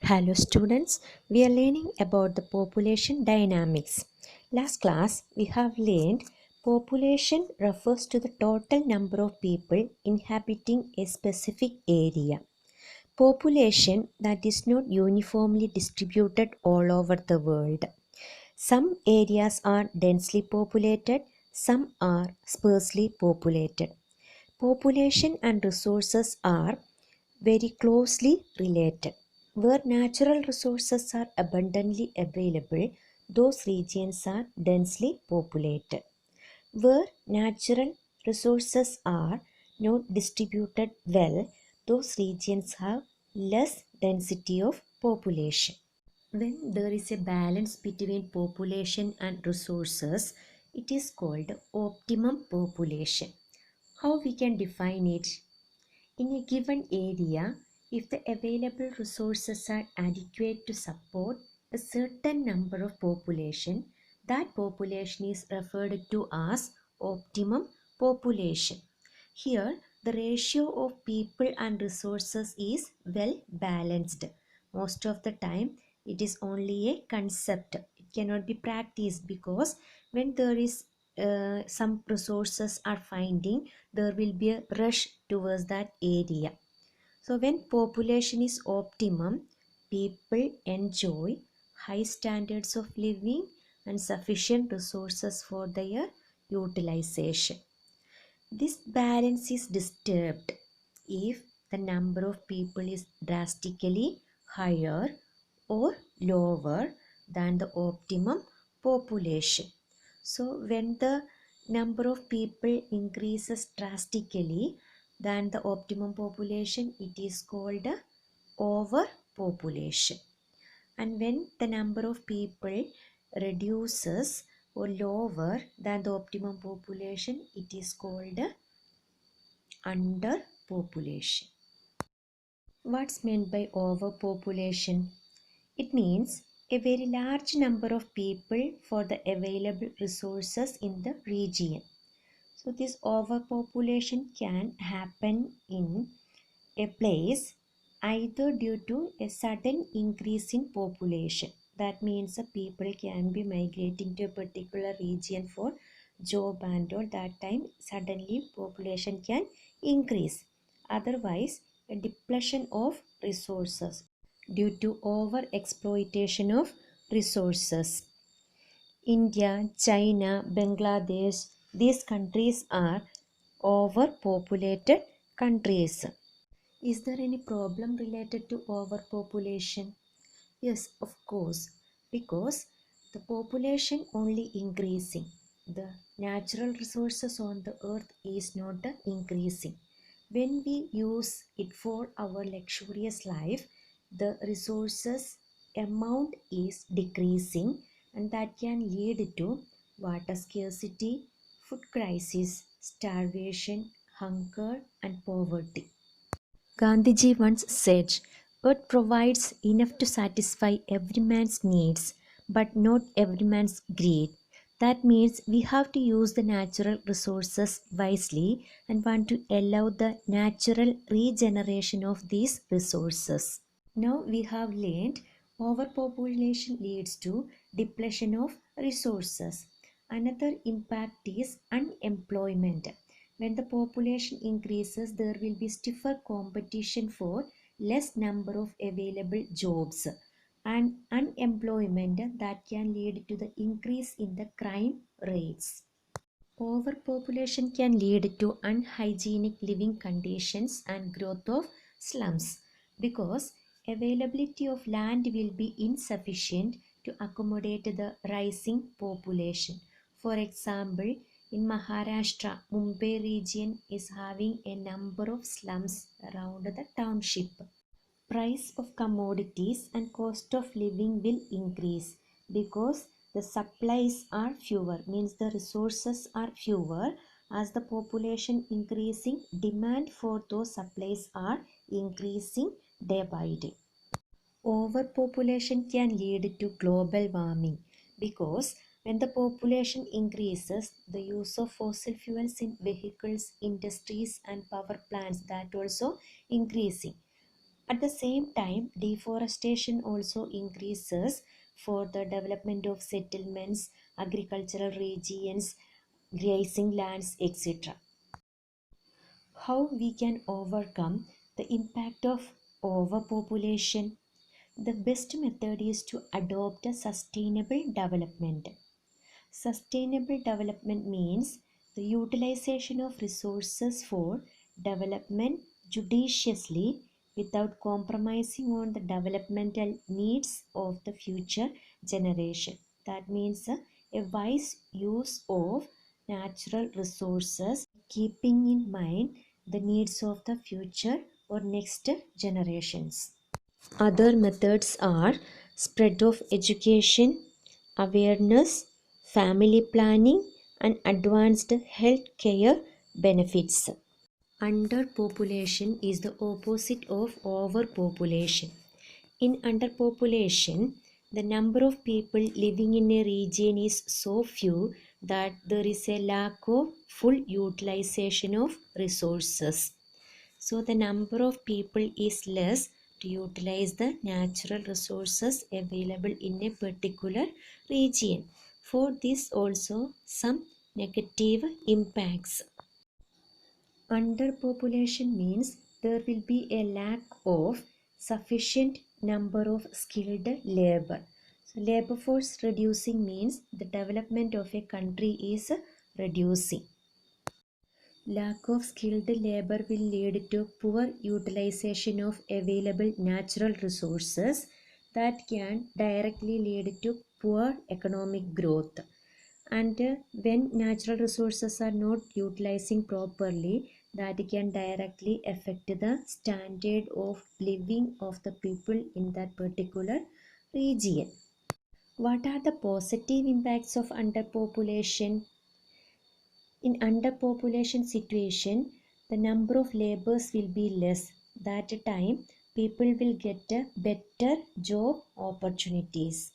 Hello students, we are learning about the population dynamics. Last class we have learned population refers to the total number of people inhabiting a specific area. Population that is not uniformly distributed all over the world. Some areas are densely populated, some are sparsely populated. Population and resources are very closely related. Where natural resources are abundantly available, those regions are densely populated. Where natural resources are not distributed well, those regions have less density of population. When there is a balance between population and resources, it is called optimum population. How we can define it? In a given area, if the available resources are adequate to support a certain number of population, that population is referred to as optimum population. Here, the ratio of people and resources is well balanced. Most of the time, it is only a concept. It cannot be practiced because when there is some resources are finding, there will be a rush towards that area. So when population is optimum, people enjoy high standards of living and sufficient resources for their utilization. This balance is disturbed if the number of people is drastically higher or lower than the optimum population. So when the number of people increases drastically than the optimum population, it is called a overpopulation. And when the number of people reduces or lower than the optimum population, it is called a underpopulation. What's meant by overpopulation? It means a very large number of people for the available resources in the region. So this overpopulation can happen in a place either due to a sudden increase in population. That means the people can be migrating to a particular region for job and all. That time suddenly population can increase. Otherwise, a depletion of resources due to over exploitation of resources. India, China, Bangladesh, these countries are overpopulated countries. Is there any problem related to overpopulation? Yes, of course, because the population only increasing. The natural resources on the earth is not increasing. When we use it for our luxurious life, the resources amount is decreasing, and that can lead to water scarcity, food crisis, starvation, hunger, and poverty. Gandhiji once said, "Earth provides enough to satisfy every man's needs, but not every man's greed." That means we have to use the natural resources wisely and want to allow the natural regeneration of these resources. Now we have learned overpopulation leads to depletion of resources. Another impact is unemployment. When the population increases, there will be stiffer competition for less number of available jobs and unemployment that can lead to the increase in the crime rates. Overpopulation can lead to unhygienic living conditions and growth of slums because availability of land will be insufficient to accommodate the rising population. For example, in Maharashtra, Mumbai region is having a number of slums around the township. Price of commodities and cost of living will increase because the supplies are fewer, means the resources are fewer. As the population increasing, demand for those supplies are increasing day by day. Overpopulation can lead to global warming because when the population increases, the use of fossil fuels in vehicles, industries, and power plants that also increasing. At the same time, deforestation also increases for the development of settlements, agricultural regions, grazing lands, etc. How we can overcome the impact of overpopulation? The best method is to adopt a sustainable development. Sustainable development means the utilization of resources for development judiciously without compromising on the developmental needs of the future generation. That means a wise use of natural resources, keeping in mind the needs of the future or next generations. Other methods are spread of education, awareness, family planning, and advanced health care benefits. Underpopulation is the opposite of overpopulation. In underpopulation, the number of people living in a region is so few that there is a lack of full utilization of resources. So the number of people is less to utilize the natural resources available in a particular region. For this also some negative impacts. Underpopulation means there will be a lack of sufficient number of skilled labor. So labor force reducing means the development of a country is reducing. Lack of skilled labor will lead to poor utilization of available natural resources that can directly lead to poor economic growth. And when natural resources are not utilizing properly, that can directly affect the standard of living of the people in that particular region. What are the positive impacts of underpopulation? In underpopulation situation, the number of laborers will be less. That time, people will get a better job opportunities.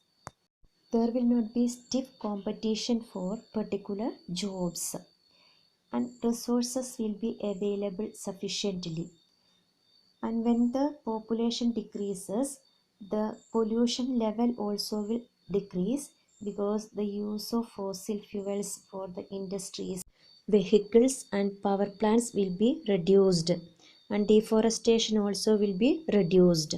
There will not be stiff competition for particular jobs, and resources will be available sufficiently. And when the population decreases, the pollution level also will decrease because the use of fossil fuels for the industries, vehicles, and power plants will be reduced, and deforestation also will be reduced.